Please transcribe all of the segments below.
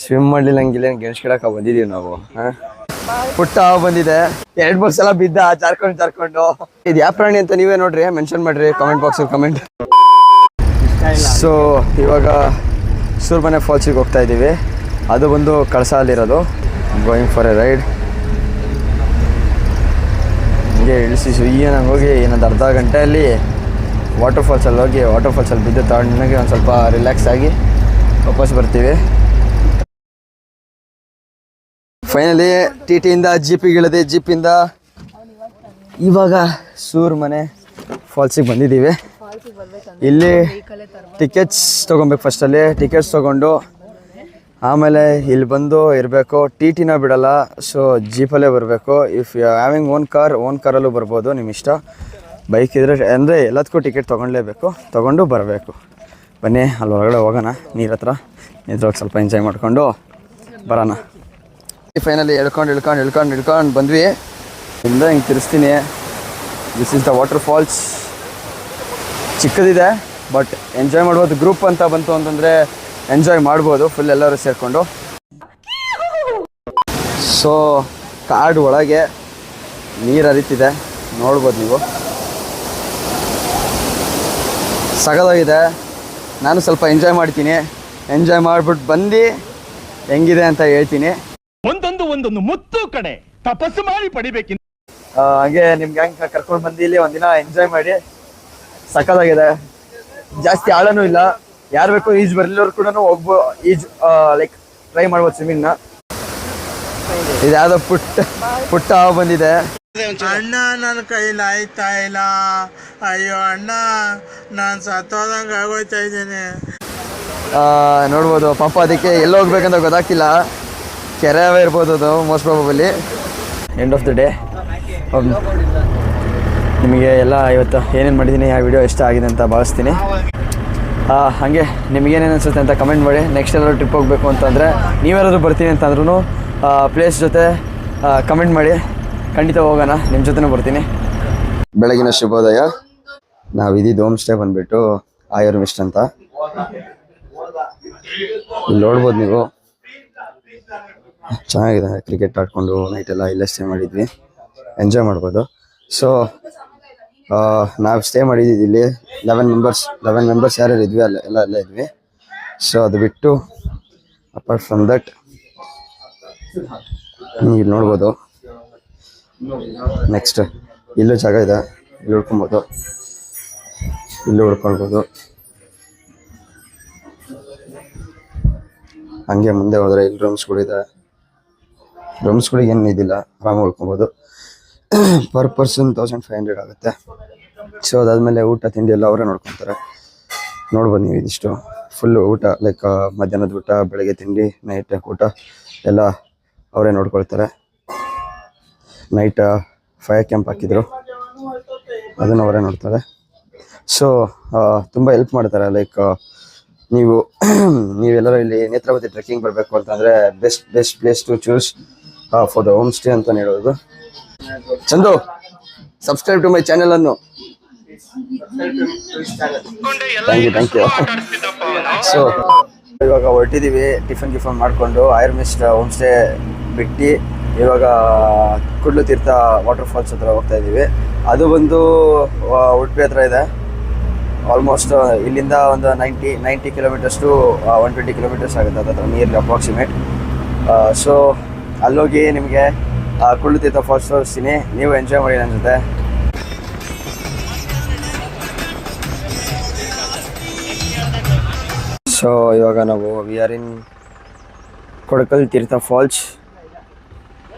Swim ಮಾಡಲಿಲ್ಲ ಹಂಗಿಲ್ಲ ಗೆಣಸ್ಕಿಡಕ ಬಂದಿದೀವಿ ನಾವು. ಪುಟ್ಟ ಬಂದಿದೆ 2-3 ಸಲ ಬಿದ್ದ ಜಾರ್ಕೊಂಡು. ಇದು ಯಾವ ಪ್ರಾಣಿ ಅಂತ ನೀವೇ ನೋಡ್ರಿ, ಮೆನ್ಷನ್ ಮಾಡ್ರಿ ಕಾಮೆಂಟ್ ಬಾಕ್ಸಲ್ಲಿ ಕಮೆಂಟ್. ಸೊ ಇವಾಗ ಸೂರ್ಮನೆ ಫಾಲ್ಸಿಗೆ ಹೋಗ್ತಾ ಇದ್ದೀವಿ. ಅದು ಬಂದು ಕಳಸಲ್ಲಿರೋದು. Going for a ride. ಹೀಗೆ ಇಳಿಸಿ ಸುಯ್ಯನಾಗಿ ಹೋಗಿ ಇನ್ನೊಂದು ಅರ್ಧ ಗಂಟೆಯಲ್ಲಿ ವಾಟರ್ ಫಾಲ್ಸಲ್ಲಿ ಹೋಗಿ ವಾಟರ್ ಫಾಲ್ಸಲ್ಲಿ ಬಿದ್ದು ತಣ್ಣಗೆ ಒಂದು ಸ್ವಲ್ಪ ರಿಲ್ಯಾಕ್ಸ್ ಆಗಿ ವಾಪಸ್ ಬರ್ತೀವಿ. ಫೈನಲಿ ಟಿಟಿಯಿಂದ ಜೀಪಿಗೆ ಇಳಿದೆ. ಜೀಪಿಂದ ಇವಾಗ ಸೂರ್ಮನೆ ಫಾಲ್ಸಿಗೆ ಬಂದಿದ್ದೀವಿ. ಇಲ್ಲಿ ಟಿಕೆಟ್ಸ್ ತೊಗೊಬೇಕು. ಫಸ್ಟಲ್ಲಿ ಟಿಕೆಟ್ಸ್ ತೊಗೊಂಡು ಆಮೇಲೆ ಇಲ್ಲಿ ಬಂದು ಇರಬೇಕು. ಟಿಟಿನ ಬಿಡಲ್ಲ, ಸೊ ಜೀಪಲ್ಲೇ ಬರಬೇಕು. ಇಫ್ ಯು ಹ್ಯಾವಿಂಗ್ ಓನ್ ಕಾರಲ್ಲೂ ಬರ್ಬೋದು, ನಿಮ್ಮ ಇಷ್ಟ. ಬೈಕ್ ಇದ್ರೆ ಅಂದರೆ ಎಲ್ಲದಕ್ಕೂ ಟಿಕೆಟ್ ತೊಗೊಳ್ಳೇಬೇಕು, ತೊಗೊಂಡು ಬರಬೇಕು. ಬನ್ನಿ ಅಲ್ಲಿ ಹೊರಗಡೆ ಹೋಗೋಣ, ನೀರ ಹತ್ರ ನಿದ್ರೋಗಿ ಸ್ವಲ್ಪ ಎಂಜಾಯ್ ಮಾಡಿಕೊಂಡು ಬರೋಣ. ಫೈನಲಿ ಇಳ್ಕೊಂಡು ಬಂದ್ವಿ. ಇಂದ ಹಿಂಗೆ ತಿರ್ಸ್ತೀನಿ. This is the waterfalls. ಚಿಕ್ಕದಿದೆ ಬಟ್ ಎಂಜಾಯ್ ಮಾಡ್ಬೋದು. ಗ್ರೂಪ್ ಅಂತ ಬಂತು ಅಂತಂದರೆ ಎಂಜಾಯ್ ಮಾಡ್ಬೋದು ಫುಲ್ ಎಲ್ಲರೂ ಸೇರಿಕೊಂಡು. ಸೊ ಕಾಡು ಒಳಗೆ ನೀರು ಹರಿತಿದೆ, ನೋಡ್ಬೋದು ನೀವು. ಸಗದಾಗಿದೆ. ನಾನು ಸ್ವಲ್ಪ ಎಂಜಾಯ್ ಮಾಡ್ತೀನಿ. ಎಂಜಾಯ್ ಮಾಡಿಬಿಟ್ಟು ಬಂದು ಹೆಂಗಿದೆ ಅಂತ ಹೇಳ್ತೀನಿ. ಒಂದೊಂದು ಮುತ್ತು ಕಡೆ ತಪಸ್ಸು ಮಾಡಿ ಪಡಿಬೇಕಿನ್ನ. ಹಾಗೆ ನಿಮ್ಗೆ ಹೆಂಗೆ ಕರ್ಕೊಂಡು ಬಂದು ಇಲ್ಲಿ ಒಂದಿನ ಎಂಜಾಯ್ ಮಾಡಿ. ಸಕ್ಕದಾಗಿದೆ. ಜಾಸ್ತಿ ಆಳನೂ ಇಲ್ಲ. ಯಾರು ಬೇಕು ಈಜು ಬರಲಿಲ್ಲವ್ರು ಕೂಡ ಈಜು ಲೈಕ್ ಟ್ರೈ ಮಾಡ್ಬೋದು ಸ್ವಿಮ್ಮಿಂಗ್ನ. ಇದು ಯಾವುದೋ ಪುಟ್ಟ ಬಂದಿದೆ. ಅಣ್ಣ ನನ್ನ ಕೈಲಿ ಆಯ್ತಾ ಇಲ್ಲ, ಅಯ್ಯೋ ಅಣ್ಣ ನಾನು ಸತ್ತೋದಂಗೆ ಆಗೋಯ್ತಾ ಇದ್ದೀನಿ. ನೋಡ್ಬೋದು ಪಾಪ. ಅದಕ್ಕೆ ಎಲ್ಲಿ ಹೋಗ್ಬೇಕಂತ ಗೊತ್ತಾಗ್ತಿಲ್ಲ. ಕೆರೆ ಇರ್ಬೋದು ಅದು most probably. End of the day ನಿಮಗೆ ಎಲ್ಲ ಇವತ್ತು ಏನೇನು ಮಾಡಿದ್ದೀನಿ, ಆ ವಿಡಿಯೋ ಇಷ್ಟ ಆಗಿದೆ ಅಂತ ಭಾವಿಸ್ತೀನಿ. ಹಾಗೆ ನಿಮಗೇನೇನು ಅನಿಸುತ್ತೆ ಅಂತ ಕಮೆಂಟ್ ಮಾಡಿ. ನೆಕ್ಸ್ಟ್ ಎಲ್ಲರೂ ಟ್ರಿಪ್ ಹೋಗಬೇಕು ಅಂತಂದರೆ, ನೀವೆಲ್ಲರೂ ಬರ್ತೀನಿ ಅಂತಂದ್ರೂ ಪ್ಲೇಸ್ ಜೊತೆ ಕಮೆಂಟ್ ಮಾಡಿ. ಖಂಡಿತ ಹೋಗೋಣ, ನಿಮ್ಮ ಜೊತೆನೂ ಬರ್ತೀನಿ. ಬೆಳಗಿನ ಶುಭೋದಯ. ನಾವು ಇದ್ದಿದ್ದು ಹೋಮ್ ಸ್ಟೇ ಬಂದುಬಿಟ್ಟು ಆಯರ್ ಮಿಸ್ಟ್ ಅಂತ. ಇಲ್ಲಿ ನೋಡ್ಬೋದು ನೀವು, ಚೆನ್ನಾಗಿದೆ. ಕ್ರಿಕೆಟ್ ಆಡಿಕೊಂಡು ನೈಟೆಲ್ಲ ಇಲ್ಲೇ ಸ್ಟೇ ಮಾಡಿದ್ವಿ, ಎಂಜಾಯ್ ಮಾಡ್ಬೋದು. ಸೊ ನಾವು ಸ್ಟೇ ಮಾಡಿದ್ದು ಇಲ್ಲಿ 11 ಮೆಂಬರ್ಸ್ ಯಾರ್ಯಾರು ಇದ್ವಿ ಎಲ್ಲ ಇದ್ವಿ. ಸೊ ಅದು ಬಿಟ್ಟು ಅಪಾರ್ಟ್ ಫ್ರಮ್ ದಟ್ ಇಲ್ಲಿ ನೋಡ್ಬೋದು. ನೆಕ್ಸ್ಟ್ ಇಲ್ಲೂ ಜಾಗ ಇದೆ, ಇಲ್ಲಿ ಉಳ್ಕೊಬೋದು, ಇಲ್ಲೂ ಉಳ್ಕೊಳ್ಬೋದು. ಹಂಗೆ ಮುಂದೆ ಹೋದರೆ ಇಲ್ಲಿ ರೂಮ್ಸ್ಗಳಿದೆ. ರೂಮ್ಸ್ಗಳಿಗೆ ಏನು ಇದಿಲ್ಲ, ಆರಾಮಾಗಿ ಉಳ್ಕೊಬೋದು. ಪರ್ ಪರ್ಸನ್ 1500 ಆಗುತ್ತೆ. ಸೊ ಅದಾದಮೇಲೆ ಊಟ ತಿಂಡಿ ಎಲ್ಲ ಅವರೇ ನೋಡ್ಕೊತಾರೆ. ನೋಡ್ಬೋದು ನೀವು. ಇದಿಷ್ಟು ಫುಲ್ಲು ಊಟ, ಲೈಕ್ ಮಧ್ಯಾಹ್ನದ ಊಟ, ಬೆಳಗ್ಗೆ ತಿಂಡಿ, ನೈಟ್ ಊಟ ಎಲ್ಲ ಅವರೇ ನೋಡ್ಕೊಳ್ತಾರೆ. ನೈಟ್ ಫೈರ್ ಕ್ಯಾಂಪ್ ಹಾಕಿದ್ರು, ಅದನ್ನು ಅವರೇ ನೋಡ್ತಾರೆ. ಸೊ ತುಂಬ ಹೆಲ್ಪ್ ಮಾಡ್ತಾರೆ. ಲೈಕ್ ನೀವೆಲ್ಲರೂ ಇಲ್ಲಿ ನೇತ್ರಾವತಿ ಟ್ರೆಕ್ಕಿಂಗ್ ಬರಬೇಕು ಅಂತಂದರೆ best place to choose for the home stay ಅಂತ ಹೇಳೋದು. Chandu, subscribe to my channel ಅನ್ನು. Thank you. ಸೊ ಇವಾಗ ಹೊರಟಿದ್ದೀವಿ. ಟಿಫನ್ ಮಾಡಿಕೊಂಡು ಆಯರ್ ಮಿಸ್ಟ್ ಹೋಮ್ ಸ್ಟೇ ಬಿಟ್ಟು ಇವಾಗ ಕುಡ್ಲು ತೀರ್ಥ ವಾಟರ್ ಫಾಲ್ಸ್ ಹತ್ರ ಹೋಗ್ತಾ ಇದ್ದೀವಿ. ಅದು ಬಂದು ಉಡುಪಿ ಹತ್ರ ಇದೆ. ಆಲ್ಮೋಸ್ಟ್ ಇಲ್ಲಿಂದ ಒಂದು 90 ಕಿಲೋಮೀಟರ್ಸ್ ಟು 120 ಕಿಲೋಮೀಟರ್ಸ್ ಆಗುತ್ತೆ ಅದತ್ರ ನಿಯರ್ಲಿ ಅಪ್ರಾಕ್ಸಿಮೇಟ್. ಸೊ ಅಲ್ಲೋಗಿ ನಿಮಗೆ ಕುಡ್ಲು ತೀರ್ಥ ಫಾಲ್ಸ್ ತೋರಿಸ್ತೀನಿ. ನೀವು ಎಂಜಾಯ್ ಮಾಡಿ ನನ್ನ ಜೊತೆ. ಸೊ ಇವಾಗ ನಾವು we are in Kodakal Tirtha falls.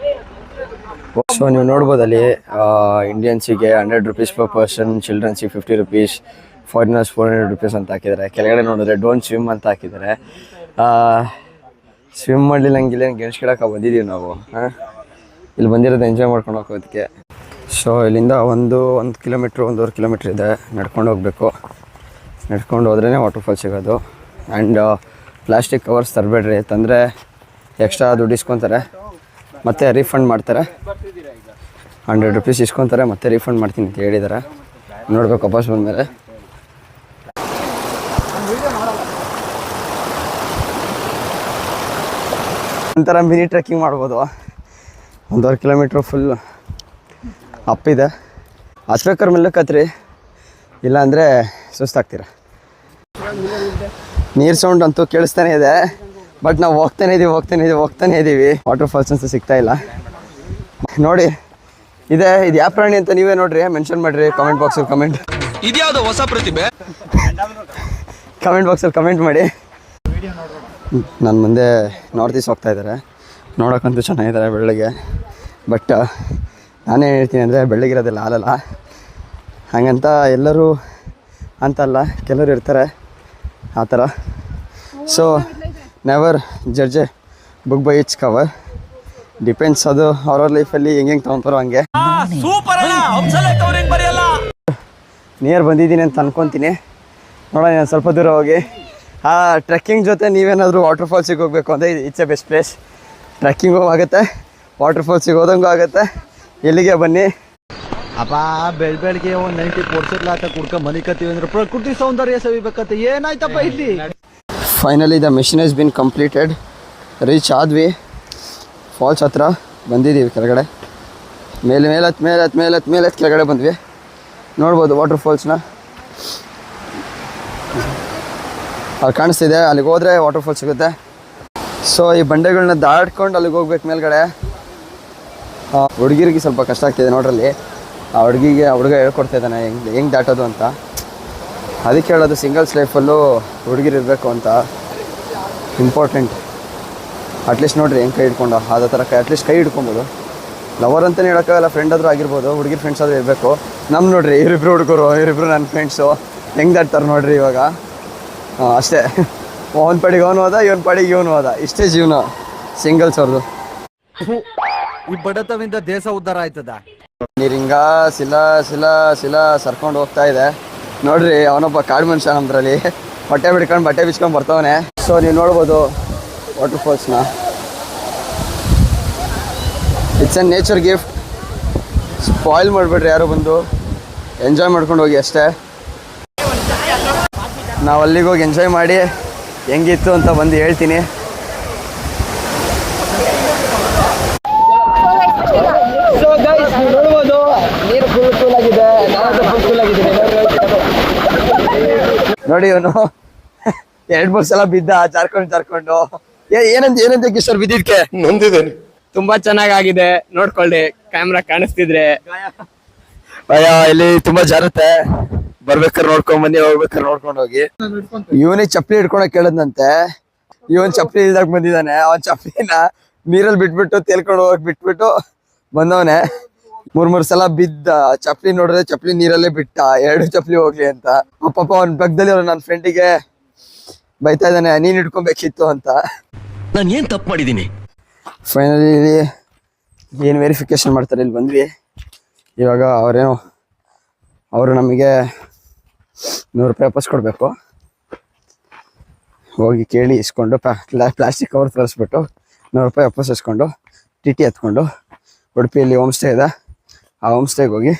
So ನೀವು ನೋಡ್ಬೋದು ಅಲ್ಲಿ ಇಂಡಿಯನ್ಸಿಗೆ 100 ರೂಪೀಸ್ ಪರ್ ಪರ್ಸನ್, ಚಿಲ್ಡ್ರನ್ಸಿಗೆ 50 ರೂಪೀಸ್, ಫಾರಿನರ್ಸ್ 400 ರೂಪೀಸ್ ಅಂತ ಹಾಕಿದ್ದಾರೆ. ಕೆಳಗಡೆ ನೋಡಿದ್ರೆ ಡೋಂಟ್ ಸ್ವಿಮ್ ಅಂತ ಹಾಕಿದ್ದಾರೆ. ಸ್ವಿಮ್ ಮಾಡಲಿಲ್ಲ ಹಂಗಿಲ್ಲ ಗೆಣಸ್ಕಿಡಕ್ಕೆ ಬಂದಿದ್ದೀವಿ ನಾವು. ಇಲ್ಲಿ ಬಂದಿರೋದು ಎಂಜಾಯ್ ಮಾಡ್ಕೊಂಡು ಹೋಗೋದಕ್ಕೆ. ಸೊ ಇಲ್ಲಿಂದ ಒಂದು ಕಿಲೋಮೀಟ್ರ್ 1.5 ಕಿಲೋಮೀಟ್ರ್ ಇದೆ, ನಡ್ಕೊಂಡು ಹೋಗಬೇಕು. ನಡ್ಕೊಂಡು ಹೋದ್ರೇ ವಾಟರ್ ಫಾಲ್ ಸಿಗೋದು. ಆ್ಯಂಡ್ ಪ್ಲಾಸ್ಟಿಕ್ ಕವರ್ಸ್ ತರಬೇಡ್ರಿ, ತಂದರೆ ಎಕ್ಸ್ಟ್ರಾ ದುಡ್ಡು ಇಸ್ಕೊತಾರೆ, ಮತ್ತು ರೀಫಂಡ್ ಮಾಡ್ತಾರೆ. 100 ರೂಪೀಸ್ ಇಸ್ಕೊತಾರೆ, ಮತ್ತೆ ರೀಫಂಡ್ ಮಾಡ್ತೀನಿ ಅಂತ ಹೇಳಿದ್ದಾರೆ. ನೋಡ್ಬೇಕು ವಾಪಸ್ ಬಂದಮೇಲೆ. ಒಂಥರ ಮಿನಿ ಟ್ರೆಕ್ಕಿಂಗ್ ಮಾಡ್ಬೋದು. 1.5 ಕಿಲೋಮೀಟ್ರ್ ಫುಲ್ ಅಪ್ಪಿದೆ. ಹಚ್ಬೇಕಾದ್ರೆ ಮೆಲ್ಲಕತ್ರಿ, ಇಲ್ಲಾಂದರೆ ಸುಸ್ತಾಗ್ತೀರ. ನೀರು ಸೌಂಡ್ ಅಂತೂ ಕೇಳಿಸ್ತಾನೆ ಇದೆ, ಬಟ್ ನಾವು ಹೋಗ್ತಾನೆ ಇದ್ದೀವಿ. ವಾಟರ್ ಫಾಲ್ಸ್ ಅಂತೂ ಸಿಗ್ತಾ ಇಲ್ಲ. ನೋಡಿ ಇದು ಯಾವ ಪ್ರಾಣಿ ಅಂತ ನೀವೇ ನೋಡ್ರಿ, ಮೆನ್ಷನ್ ಮಾಡಿರಿ ಕಾಮೆಂಟ್ ಬಾಕ್ಸಲ್ಲಿ. ಇದ್ಯಾವುದೋ ಹೊಸ ಪ್ರತಿಭೆ ಕಮೆಂಟ್ ಬಾಕ್ಸಲ್ಲಿ ಕಮೆಂಟ್ ಮಾಡಿ. ನನ್ನ ಮುಂದೆ ನಾರ್ತ್ ಈಸ್ಟ್ ಹೋಗ್ತಾ ಇದ್ದಾರೆ, ನೋಡೋಕ್ಕಂತೂ ಚೆನ್ನಾಗಿದ್ದಾರೆ ಬೆಳ್ಳಗೆ. ಬಟ್ ನಾನೇ ಹೇಳ್ತೀನಿ ಅಂದರೆ ಬೆಳ್ಳಗಿರೋದೆಲ್ಲ ಹಾಲಲ್ಲ, ಹಾಗಂತ ಎಲ್ಲರೂ ಅಂತಲ್ಲ, ಕೆಲವರು ಇರ್ತಾರೆ ಆ ಥರ. So never judge A book by it's cover, depends. ಅದು ಅವ್ರವ್ರ ಲೈಫಲ್ಲಿ ಹೆಂಗೆ ತೊಗೊಂತಾರೋ ಹಂಗೆ. ನಿಯರ್ ಬಂದಿದ್ದೀನಿ ಅಂತ ಅನ್ಕೊತೀನಿ. ನೋಡೋಣ ನಾನು ಸ್ವಲ್ಪ ದೂರ ಹೋಗಿ ಆ ಟ್ರೆಕ್ಕಿಂಗ್ ಜೊತೆ ನೀವೇನಾದರೂ ವಾಟರ್ ಫಾಲ್ಸಿಗೆ ಹೋಗಬೇಕು ಅಂದರೆ it's A best place. Trekking ಆಗುತ್ತೆ, ವಾಟರ್ ಫಾಲ್ಸಿಗೆ ಹೋದಂಗೂ ಆಗುತ್ತೆ. ಎಲ್ಲಿಗೆ ಬನ್ನಿ. ಅಪ್ಪ ಬೆಳಗ್ಗೆ ಒಂದು 90 ಕೊಡ್ಸಿರ್ಲಾತ ಕುಡ್ಕ ಮನಿಕತ್ತೀವಿ ಅಂದ್ರೆ ಪ್ರಕೃತಿ ಸೌಂದರ್ಯ ಸವಿಬೇಕಂತ ಏನಾಯ್ತಪ್ಪ ಇಲ್ಲಿ. Finally the mission has been completed. Reach ಆದ್ವಿ, ಫಾಲ್ಸ್ ಹತ್ರ ಬಂದಿದ್ದೀವಿ. ಕೆಳಗಡೆ ಮೇಲೆ ಕೆಳಗಡೆ ಬಂದ್ವಿ. ನೋಡ್ಬೋದು ವಾಟರ್ ಫಾಲ್ಸ್ನ, ಅಲ್ಲಿ ಕಾಣಿಸ್ತಿದೆ. ಅಲ್ಲಿಗೆ ಹೋದರೆ ವಾಟರ್ ಫಾಲ್ಸ್ ಸಿಗುತ್ತೆ. ಸೊ ಈ ಬಂಡೆಗಳನ್ನ ದಾಟ್ಕೊಂಡು ಅಲ್ಲಿಗೆ ಹೋಗ್ಬೇಕು ಮೇಲ್ಗಡೆ. ಹುಡುಗಿರಿಗೆ ಸ್ವಲ್ಪ ಕಷ್ಟ ಆಗ್ತಿದೆ ನೋಡ್ರಲ್ಲಿ. ಆ ಹುಡುಗ ಹೇಳ್ಕೊಡ್ತಾ ಇದ್ದಾನೆ ಹೆಂಗೆ ದಾಟೋದು ಅಂತ. ಅದಕ್ಕೆ ಹೇಳೋದು ಸಿಂಗಲ್ಸ್ ಲೈಫಲ್ಲೂ ಹುಡುಗಿರು ಇರಬೇಕು ಅಂತ, ಇಂಪಾರ್ಟೆಂಟ್. ಅಟ್ಲೀಸ್ಟ್ ನೋಡಿರಿ ಹೆಂಗೆ ಕೈ ಹಿಡ್ಕೊಂಡು ಅದೇ ಥರ ಅಟ್ಲೀಸ್ಟ್ ಕೈ ಹಿಡ್ಕೊಬೋದು. ಲವರ್ ಅಂತಲೇ ಹೇಳೋಕ್ಕಾಗಲ್ಲ, ಫ್ರೆಂಡ್ ಆದರೂ ಆಗಿರ್ಬೋದು, ಹುಡುಗಿರ್ ಫ್ರೆಂಡ್ಸ್ ಆದರೂ ಇರಬೇಕು. ನಮ್ಮ ನೋಡಿರಿ ಇವರಿಬ್ರು ಹುಡುಗರು, ಇವರಿಬ್ರು ನನ್ನ ಫ್ರೆಂಡ್ಸು ಹೆಂಗೆ ದಾಟ್ತಾರೆ ನೋಡಿರಿ ಇವಾಗ. ಅಷ್ಟೇ, ಅವನ ಪಾಡಿಗೆ ಅವನು ಹೋದ, ಇವನ ಪಾಡಿಗೆ ಇವನು ಹೋದ, ಇಷ್ಟೇ ಜೀವನ ಸಿಂಗಲ್ಸ್ ಅವ್ರದ್ದು. ಈ ಬಡತವಿಂದ ದೇಶ ಉದ್ಧಾರ ಆಯ್ತದ. ನೀರಿಂಗ ಸಿಲ ಸರ್ಕೊಂಡು ಹೋಗ್ತಾ ಇದೆ ನೋಡ್ರಿ. ಅವನೊಬ್ಬ ಕಾಡು ಮನುಷ್ಯ ನಮ್ದ್ರಲ್ಲಿ, ಬಟ್ಟೆ ಬಿಚ್ಕೊಂಡು ಬರ್ತಾವನೆ. ಸೊ ನೀವು ನೋಡ್ಬೋದು ವಾಟರ್ ಫಾಲ್ಸ್ನ. It's a nature gift. Spoil ಮಾಡಿಬಿಡ್ರಿ ಯಾರು, ಬಂದು ಎಂಜಾಯ್ ಮಾಡ್ಕೊಂಡು ಹೋಗಿ ಅಷ್ಟೇ. ನಾವು ಅಲ್ಲಿಗೆ ಹೋಗಿ ಎಂಜಾಯ್ ಮಾಡಿ ಹೆಂಗಿತ್ತು ಅಂತ ಬಂದು ಹೇಳ್ತೀನಿ. ನೋಡ್ಬೋದು ನೀರು ಫುಲ್ ಆಗಿದೆ, ಫುಲ್ ಆಗಿದ್ದೀನಿ ನೋಡಿ. ಇವನು 2-3 ಸಲ ಬಿದ್ದ ಜಾರ್ಕೊಂಡು. ಏನಂತ ಕಿಶೋರ್ ಬಿದ್ದಿದ್ಕೆ? ನೊಂದಿದ್ದೇನೆ. ತುಂಬಾ ಚೆನ್ನಾಗಿದೆ, ನೋಡ್ಕೊಳ್ಳಿ. ಕ್ಯಾಮ್ರಾ ಕಾಣಿಸ್ತಿದ್ರೆ ಇಲ್ಲಿ ತುಂಬಾ ಜಾರುತ್ತೆ. ಬರ್ಬೇಕಾದ್ರೆ ನೋಡ್ಕೊಂಡ್ ಬನ್ನಿ, ಹೋಗ್ಬೇಕಾದ್ರೆ ನೋಡ್ಕೊಂಡು ಹೋಗಿ. ಇವನಿಗೆ ಚಪ್ಪಲಿ ಹಿಡ್ಕೊಳಕ್ ಕೇಳದ್ನಂತೆ. ಇವನ್ ಚಪ್ಪಲಿ ಇಲ್ದಾಗ ಬಂದಿದ್ದಾನೆ. ಅವನ್ ಚಪ್ಪಲಿನ ನೀರಲ್ಲಿ ಬಿಟ್ಬಿಟ್ಟು ತೇಲ್ಕೊಂಡು ಹೋಗಕ್ ಬಿಟ್ಬಿಟ್ಟು ಬಂದವನೆ. 3 ಸಲ ಬಿದ್ದ. ಚಪ್ಪಲಿ ನೋಡಿದ್ರೆ ಚಪ್ಪಲಿ ನೀರಲ್ಲೇ ಬಿಟ್ಟ, 2 ಚಪ್ಪಲಿ ಹೋಗ್ಲಿ ಅಂತ. ಪಾಪ ಅವನ ಪಕ್ಕದಲ್ಲಿ ಅವ್ರು ನನ್ನ ಫ್ರೆಂಡಿಗೆ ಬೈತಾ ಇದ್ದಾನೆ, ನೀನ್ ಹಿಡ್ಕೊಬೇಕಿತ್ತು ಅಂತ. ನಾನು ಏನ್ ತಪ್ಪು ಮಾಡಿದ್ದೀನಿ? ಫೈನಲಿ ಏನು ವೆರಿಫಿಕೇಶನ್ ಮಾಡ್ತಾರೆ, ಇಲ್ಲಿ ಬಂದ್ವಿ. ಇವಾಗ ಅವರು ನಮಗೆ 100 ರೂಪಾಯಿ ವಾಪಸ್ ಕೊಡಬೇಕು. ಹೋಗಿ ಕೇಳಿ ಇಸ್ಕೊಂಡು ಪ್ಲಾಸ್ಟಿಕ್ ಕವರ್ ತರಿಸ್ಬಿಟ್ಟು 100 ರೂಪಾಯಿ ವಾಪಸ್ ಇಸ್ಕೊಂಡು TT ಹತ್ಕೊಂಡು ಉಡುಪಿಯಲ್ಲಿ ಹೋಮ್ ಸ್ಟೇ ಇದೆ, ಆ ಹೋಮ್ ಸ್ಟೇಗೆ ಹೋಗಿ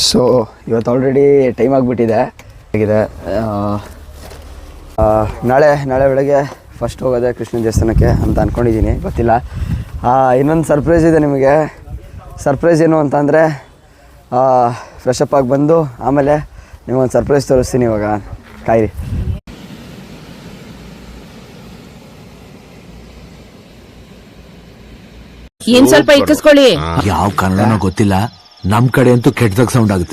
ಸೊ ಇವತ್ತು ಆಲ್ರೆಡಿ ಟೈಮ್ ಆಗಿಬಿಟ್ಟಿದೆ. ನಾಳೆ ಬೆಳಗ್ಗೆ ಫಸ್ಟ್ ಹೋಗೋದೆ ಕೃಷ್ಣನ ದೇವಸ್ಥಾನಕ್ಕೆ ಅಂತ ಅಂದ್ಕೊಂಡಿದ್ದೀನಿ, ಗೊತ್ತಿಲ್ಲ. ಇನ್ನೊಂದು ಸರ್ಪ್ರೈಸ್ ಇದೆ ನಿಮಗೆ. ಸರ್ಪ್ರೈಸ್ ಏನು ಅಂತಂದರೆ ಫ್ರೆಶ್ ಅಪ್ ಆಗಿ ಬಂದು ಆಮೇಲೆ ನಿಮಗೊಂದು ಸರ್ಪ್ರೈಸ್ ತೋರಿಸ್ತೀನಿ. ಇವಾಗ ಕಾಯಿರಿ. ಏನ್ ಸ್ವಲ್ಪ ಇಕ್ಕಿಸ್ಕೊಳ್ಳಿ. ಯಾವ ಕನ್ನಡನೋ ಗೊತ್ತಿಲ್ಲ, ನಮ್ ಕಡೆ ಅಂತೂ ಕೆಟ್ಟದಾಗ ಸೌಂಡ್ ಆಗುತ್ತೆ.